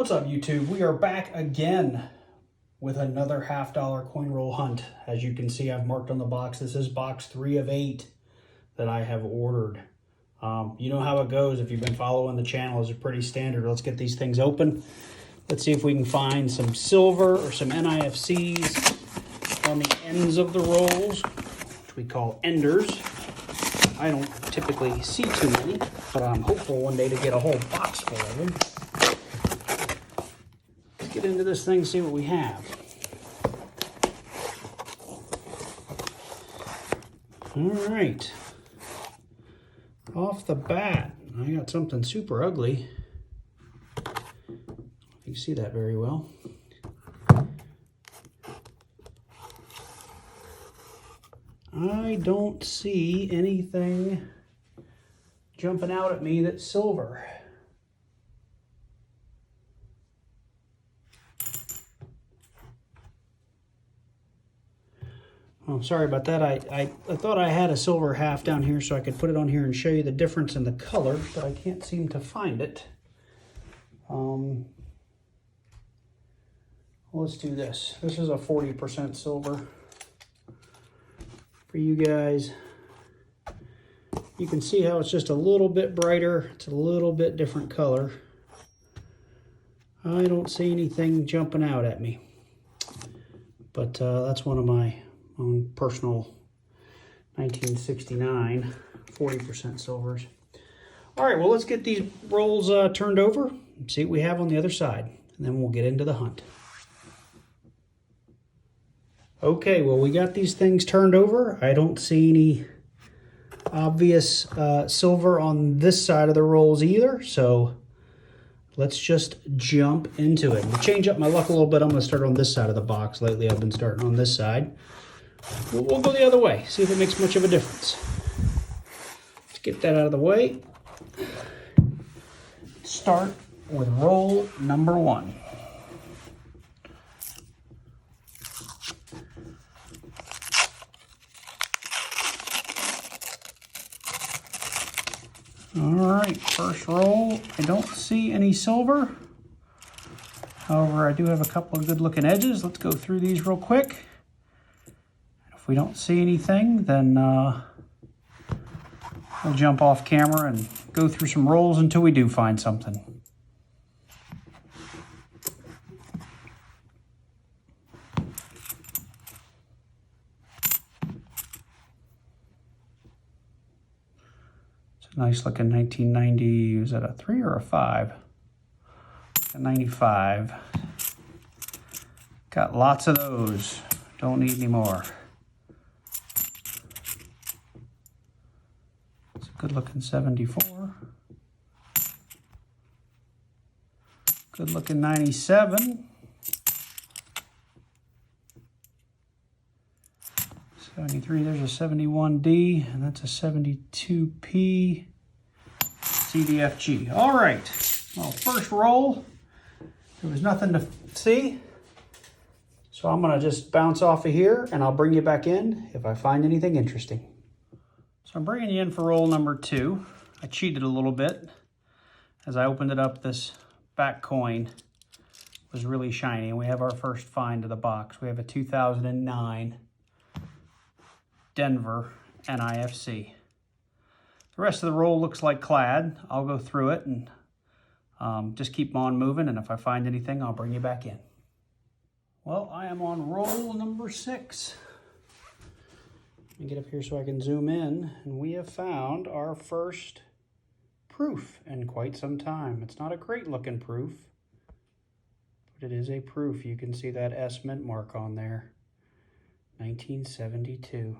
What's up, YouTube? We are back again with another $50 coin roll hunt. As you can see, I've marked on the box, this is box 3 of 8 that I have ordered. You know how it goes if you've been following the channel. It's pretty standard. Let's get these things open. Let's see if we can find some silver or some NIFCs on the ends of the rolls, which we call enders. I don't typically see too many, but I'm hopeful one day to get a whole box full of them. Let's get into this thing, see what we have. All right. Off the bat, I got something super ugly. You can see that very well. I don't see anything jumping out at me that's silver. Oh, sorry about that. I thought I had a silver half down here so I could put it on here and show you the difference in the color, but I can't seem to find it. Let's do this. This is a 40% silver. For you guys, you can see how it's just a little bit brighter. It's a little bit different color. I don't see anything jumping out at me, but that's one of my own personal 1969 40% silvers. All right, well, let's get these rolls turned over and see what we have on the other side, and then we'll get into the hunt. Okay, well, we got these things turned over. I don't see any obvious silver on this side of the rolls either, so let's just jump into it. We'll change up my luck a little bit. I'm going to start on this side of the box. Lately, I've been starting on this side. We'll go the other way, see if it makes much of a difference. Let's get that out of the way. Start with roll number 1. All right, first roll, I don't see any silver. However, I do have a couple of good looking edges. Let's go through these real quick. If we don't see anything, then we'll jump off camera and go through some rolls until we do find something. Nice looking 1990, is that a 3 or a 5? A 95. Got lots of those. Don't need any more. It's a good looking 74. Good looking 97. 73, there's a 71D, and that's a 72P CDFG. All right, well, first roll, there was nothing to see. So I'm gonna just bounce off of here and I'll bring you back in if I find anything interesting. So I'm bringing you in for roll number 2. I cheated a little bit. As I opened it up, this back coin was really shiny, and we have our first find of the box. We have a 2009 Denver NIFC. The rest of the roll looks like clad. I'll go through it and just keep on moving, and if I find anything, I'll bring you back in. Well, I am on roll number 6. Let me get up here so I can zoom in, and we have found our first proof in quite some time. It's not a great looking proof, but it is a proof. You can see that S mint mark on there, 1972.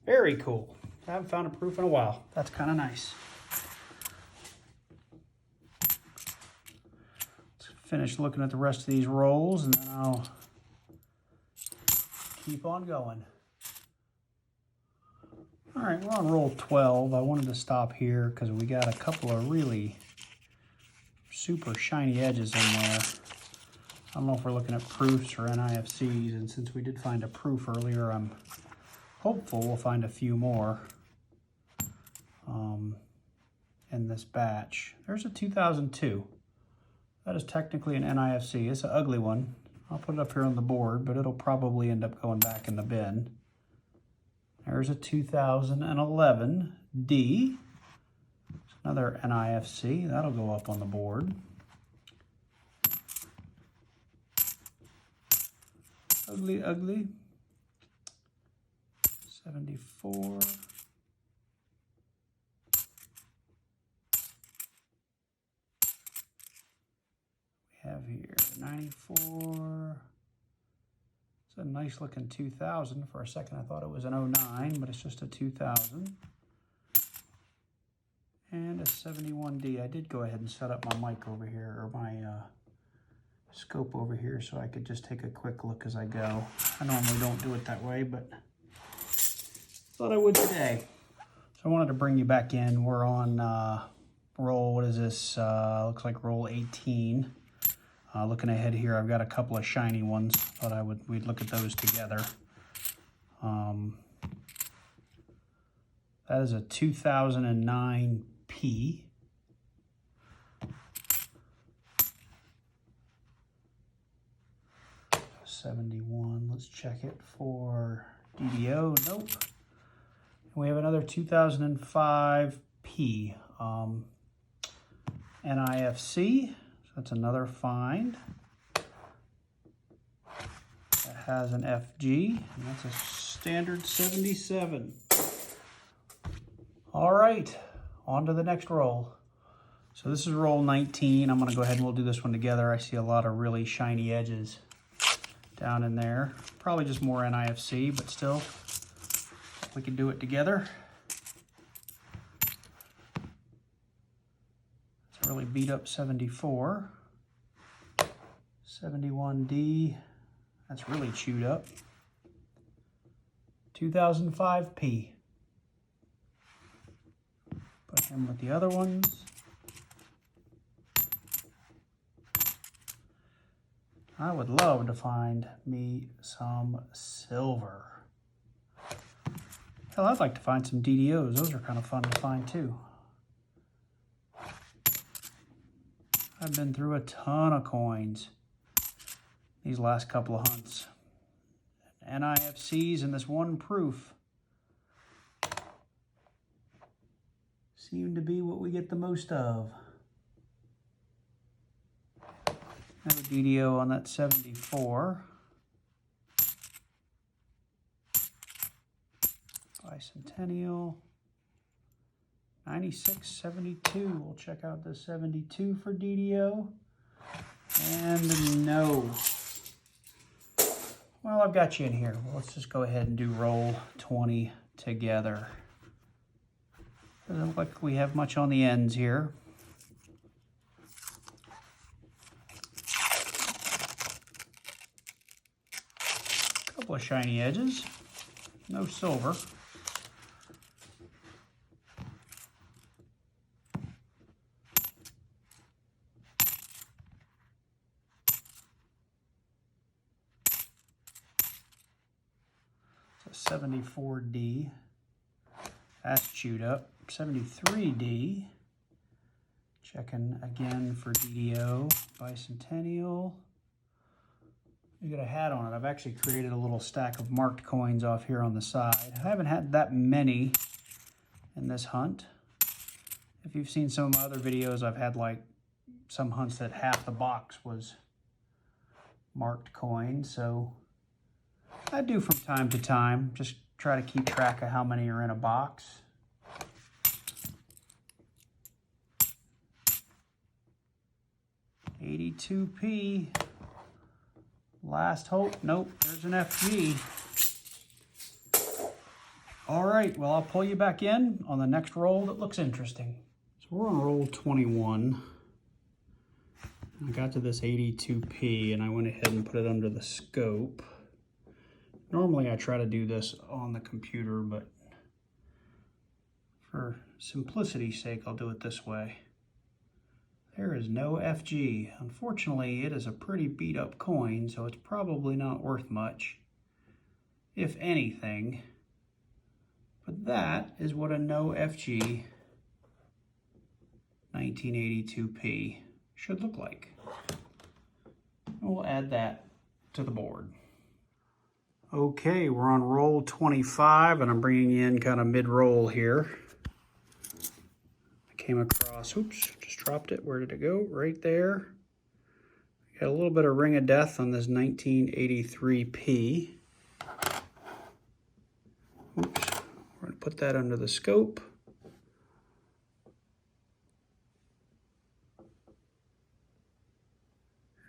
Very cool. I haven't found a proof in a while. That's kind of nice. Let's finish looking at the rest of these rolls, and then I'll keep on going. All right, we're on roll 12. I wanted to stop here because we got a couple of really super shiny edges in there. I don't know if we're looking at proofs or NIFCs, and since we did find a proof earlier, I'm hopeful we'll find a few more in this batch. There's a 2002. That is technically an NIFC. It's an ugly one. I'll put it up here on the board, but it'll probably end up going back in the bin. There's a 2011 D. Another NIFC. That'll go up on the board. Ugly, ugly. 74. We have here 94. It's a nice looking 2000. For a second I thought it was an 09, but it's just a 2000. And a 71D. I did go ahead and set up my mic over here, or my scope over here, so I could just take a quick look as I go. I normally don't do it that way, but thought I would today. So I wanted to bring you back in. We're on roll, what is this? Looks like roll 18. Looking ahead here, I've got a couple of shiny ones. Thought we'd look at those together. That is a 2009 P. '71. Let's check it for DDO. Nope. We have another 2005 P. NIFC. So that's another find. That has an FG, and that's a standard 77. All right, on to the next roll. So this is roll 19. I'm gonna go ahead and we'll do this one together. I see a lot of really shiny edges down in there. Probably just more NIFC, but still, we can do it together. It's a really beat up 74. 71D, that's really chewed up. 2005 P. Put him with the other ones. I would love to find me some silver. Hell, I'd like to find some DDOs. Those are kind of fun to find too. I've been through a ton of coins these last couple of hunts. NIFCs and this one proof seem to be what we get the most of. No DDO on that 74. Bicentennial. 96, 72. We'll check out the 72 for DDO. And no. Well, I've got you in here. Well, let's just go ahead and do roll 20 together. Doesn't look like we have much on the ends here. Couple of shiny edges. No silver. It's a 74D. That's chewed up. 73D. Checking again for DDO. Bicentennial. You got a hat on it. I've actually created a little stack of marked coins off here on the side. I haven't had that many in this hunt. If you've seen some of my other videos, I've had like some hunts that half the box was marked coins. So I do from time to time, just try to keep track of how many are in a box. $82P. Last hope. Nope, there's an FG. All right, well, I'll pull you back in on the next roll that looks interesting. So we're on roll 21. I got to this 82P and I went ahead and put it under the scope. Normally I try to do this on the computer, but for simplicity's sake, I'll do it this way. There is no FG. Unfortunately, it is a pretty beat up coin, so it's probably not worth much, if anything. But that is what a no FG 1982P should look like. We'll add that to the board. Okay, we're on roll 25, and I'm bringing in kind of mid-roll here. I came across, oops, just dropped it. Where did it go? Right there. Got a little bit of ring of death on this 1983P. Oops, we're going to put that under the scope.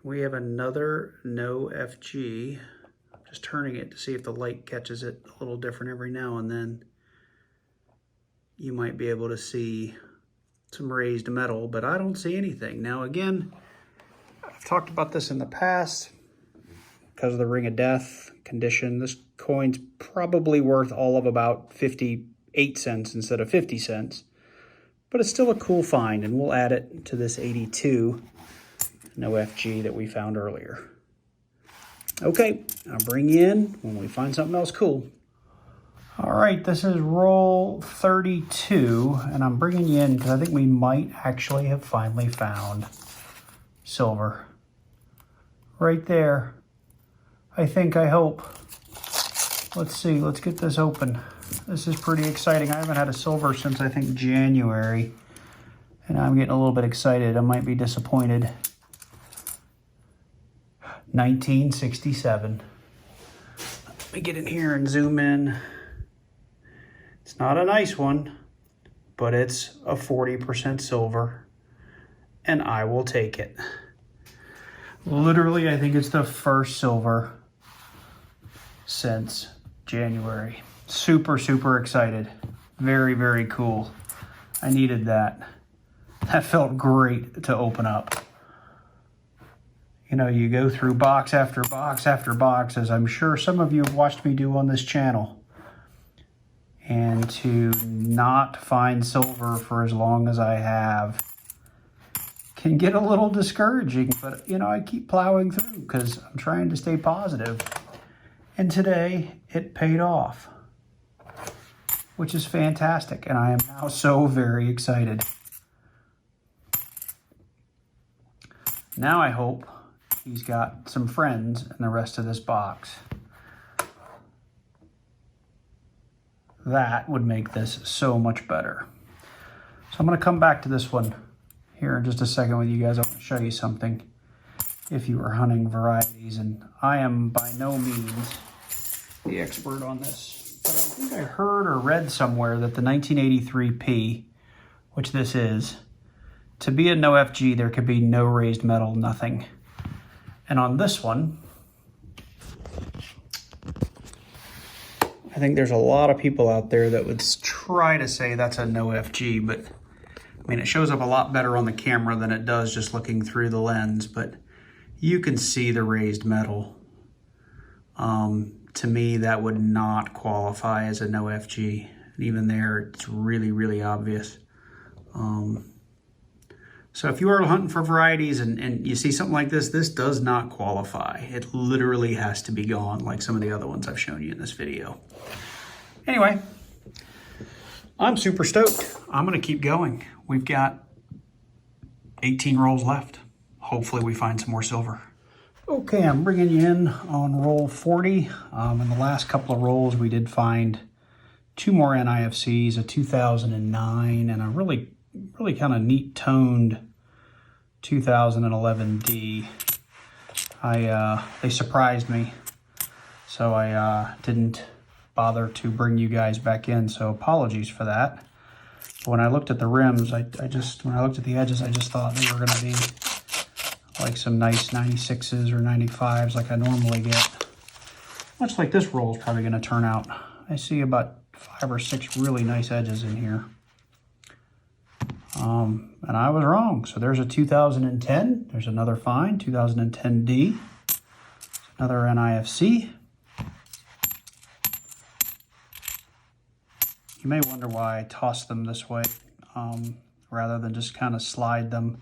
We have another no FG. I'm just turning it to see if the light catches it a little different every now and then. You might be able to see some raised metal, but I don't see anything. Now again, I've talked about this in the past. Because of the ring of death condition, this coin's probably worth all of about 58 cents instead of 50 cents. But it's still a cool find, and we'll add it to this 82 no FG that we found earlier. Okay, I'll bring you in when we find something else cool. All right, this is roll 32, and I'm bringing you in because I think we might actually have finally found silver. Right there. I think, I hope. Let's see, let's get this open. This is pretty exciting. I haven't had a silver since I think January, and I'm getting a little bit excited. I might be disappointed. 1967. Let me get in here and zoom in. It's not a nice one, but it's a 40% silver, and I will take it. Literally, I think it's the first silver since January. Super, super excited. Very, very cool. I needed that. That felt great to open up. You know, you go through box after box after box, as I'm sure some of you have watched me do on this channel. And to not find silver for as long as I have can get a little discouraging, but you know, I keep plowing through because I'm trying to stay positive. And today it paid off, which is fantastic. And I am now so very excited. Now I hope he's got some friends in the rest of this box. That would make this so much better. So I'm going to come back to this one here in just a second with you guys. I want to show you something if you are hunting varieties, and I am by no means the expert on this, but I think I heard or read somewhere that the 1983P, which this is, to be a no FG, there could be no raised metal, nothing. And on this one, I think there's a lot of people out there that would try to say that's a no FG, but I mean, it shows up a lot better on the camera than it does just looking through the lens, but you can see the raised metal. To me, that would not qualify as a no FG. And even there, it's really, really obvious. So if you are hunting for varieties and you see something like this does not qualify. It literally has to be gone, like some of the other ones I've shown you in this video. Anyway, I'm super stoked. I'm going to keep going. We've got 18 rolls left. Hopefully we find some more silver. Okay, I'm bringing you in on roll 40. In the last couple of rolls, we did find two more NIFCs, a 2009 and a really kind of neat toned 2011D. They surprised me, so I didn't bother to bring you guys back in, so apologies for that. But when I looked at the rims, when I looked at the edges, I just thought they were going to be like some nice 96s or 95s like I normally get. Much like this roll is probably going to turn out. I see about 5 or 6 really nice edges in here. And I was wrong. So there's a 2010. There's another find, 2010D. Another NIFC. You may wonder why I toss them this way rather than just kind of slide them.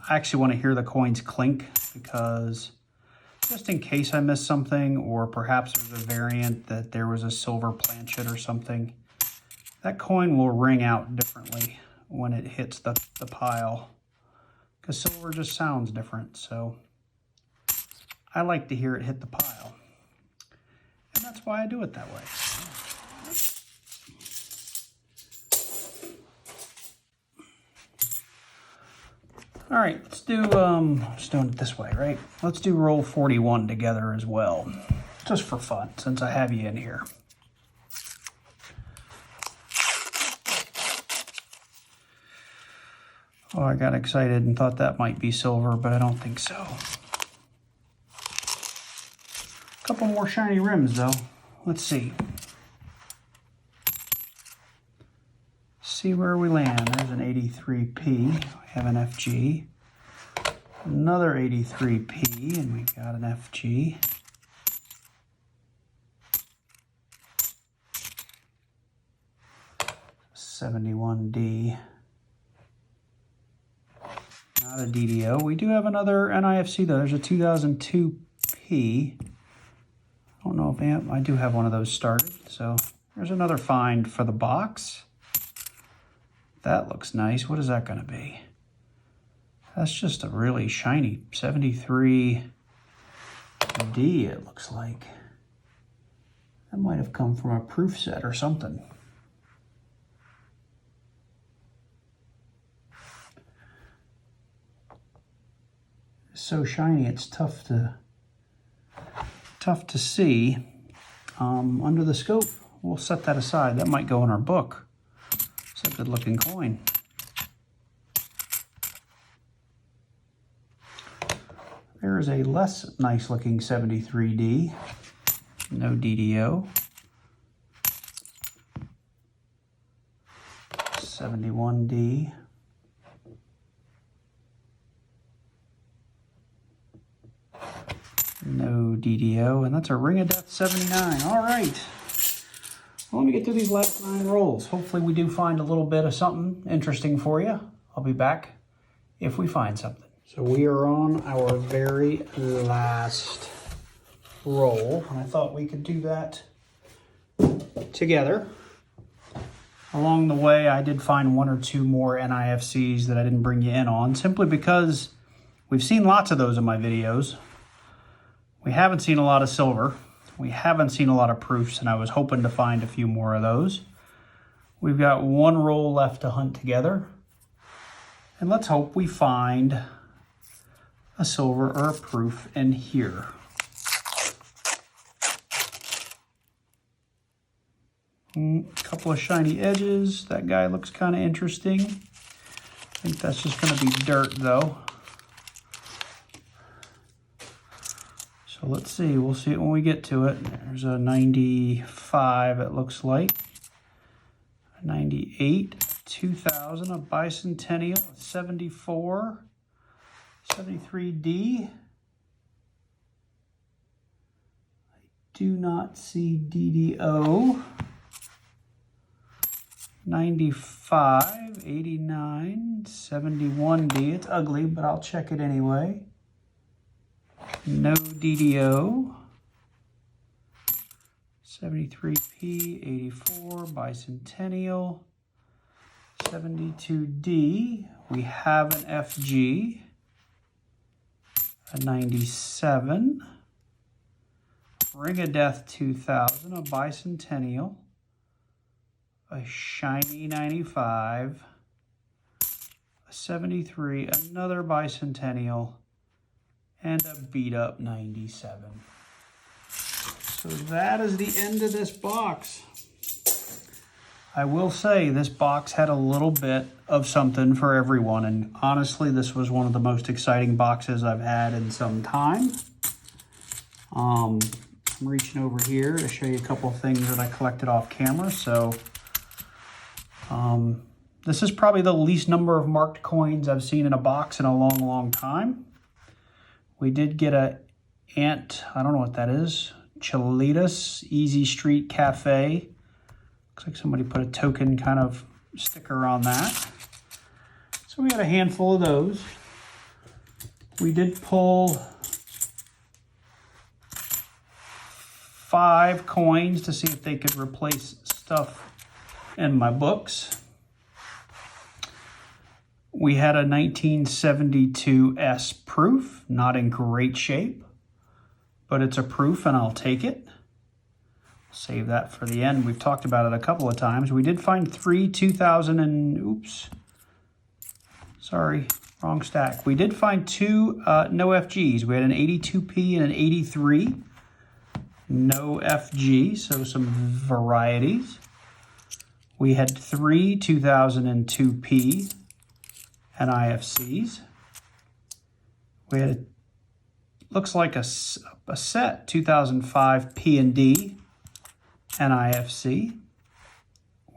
I actually want to hear the coins clink because just in case I miss something, or perhaps there's a variant that there was a silver planchet or something, that coin will ring out differently when it hits the pile, because silver just sounds different. So I like to hear it hit the pile. And that's why I do it that way. All right, let's do, just doing it this way, right? Let's do roll 41 together as well, just for fun, since I have you in here. Oh, I got excited and thought that might be silver, but I don't think so. A couple more shiny rims, though. Let's see. See where we land. There's an 83P. We have an FG. Another 83P, and we've got an FG. $71D. Not a DDO. We do have another NIFC though. There's a 2002P. I don't know if I do have one of those started. So there's another find for the box. That looks nice. What is that going to be? That's just a really shiny 73D, it looks like. That might have come from a proof set or something. It's so shiny, it's tough to see under the scope. We'll set that aside. That might go in our book. It's a good looking coin. There is a less nice looking 73D. No DDO. 71D. No DDO, and that's a Ring of Death 79. All right. Well, let me get through these last 9 rolls. Hopefully we do find a little bit of something interesting for you. I'll be back if we find something. So we are on our very last roll, and I thought we could do that together. Along the way, I did find 1 or 2 more NIFCs that I didn't bring you in on, simply because we've seen lots of those in my videos. We haven't seen a lot of silver. We haven't seen a lot of proofs, and I was hoping to find a few more of those. We've got 1 roll left to hunt together. And let's hope we find a silver or a proof in here. A couple of shiny edges. That guy looks kind of interesting. I think that's just going to be dirt, though. So let's see. We'll see it when we get to it. There's a 95, it looks like. A 98, 2000, a bicentennial, a 74, 73D. I do not see DDO. 95, 89, 71D. It's ugly, but I'll check it anyway. No DDO. 73P, 84, bicentennial. 72D. We have an FG. A 97. Ring of Death 2000, a bicentennial. A shiny 95, a 73, another bicentennial, and a beat up 97. So that is the end of this box. I will say this box had a little bit of something for everyone, and honestly this was one of the most exciting boxes I've had in some time. I'm reaching over here to show you a couple of things that I collected off camera. So this is probably the least number of marked coins I've seen in a box in a long, long time. We did get a I don't know what that is, Chilitas Easy Street Cafe. Looks like somebody put a token kind of sticker on that. So we had a handful of those. We did pull 5 coins to see if they could replace stuff in my books. We had a 1972 proof, not in great shape, but it's a proof and I'll take it. Save that for the end. We've talked about it a couple of times. We did find 3 2000 and, oops, sorry, wrong stack. We did find 2 no FGs. We had an 82P and an 83 no FG, so some varieties. We had 3 2002P NIFCs. We had, looks like a set 2005 P&D NIFC.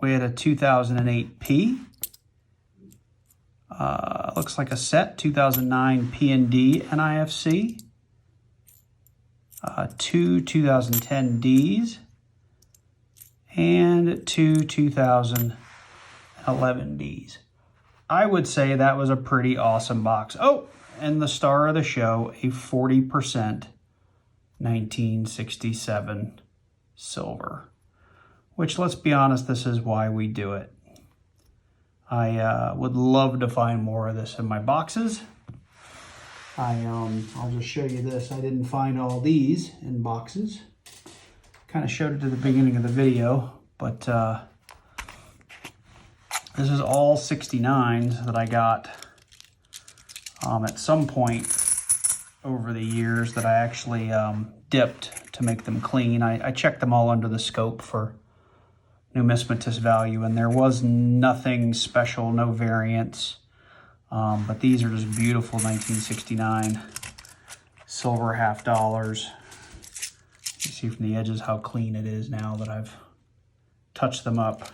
We had a 2008P. Looks like a set 2009 P&D NIFC. 2 2010Ds. And 2 2011Ds. I would say that was a pretty awesome box. Oh, and the star of the show, a 40% 1967 silver, which, let's be honest, this is why we do it. I would love to find more of this in my boxes. I'll just show you this. I didn't find all these in boxes. Kind of showed it at the beginning of the video, but this is all 69s that I got at some point over the years that I actually dipped to make them clean. I checked them all under the scope for numismatist value, and there was nothing special, no variants. But these are just beautiful 1969 silver half dollars. You see from the edges how clean it is now that I've touched them up.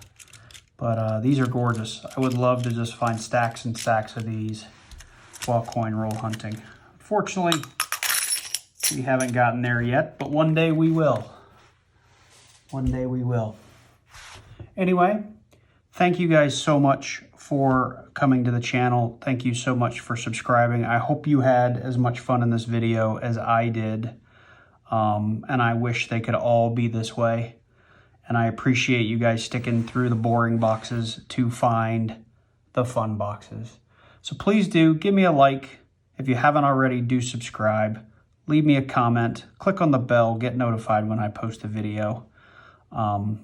But these are gorgeous. I would love to just find stacks and stacks of these while coin roll hunting. Unfortunately, we haven't gotten there yet, but one day we will. One day we will. Anyway, thank you guys so much for coming to the channel. Thank you so much for subscribing. I hope you had as much fun in this video as I did. And I wish they could all be this way. And I appreciate you guys sticking through the boring boxes to find the fun boxes. So please do give me a like. If you haven't already, do subscribe. Leave me a comment. Click on the bell. Get notified when I post a video. I'll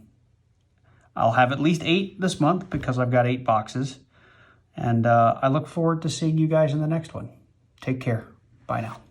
have at least 8 this month because I've got 8 boxes. And I look forward to seeing you guys in the next one. Take care. Bye now.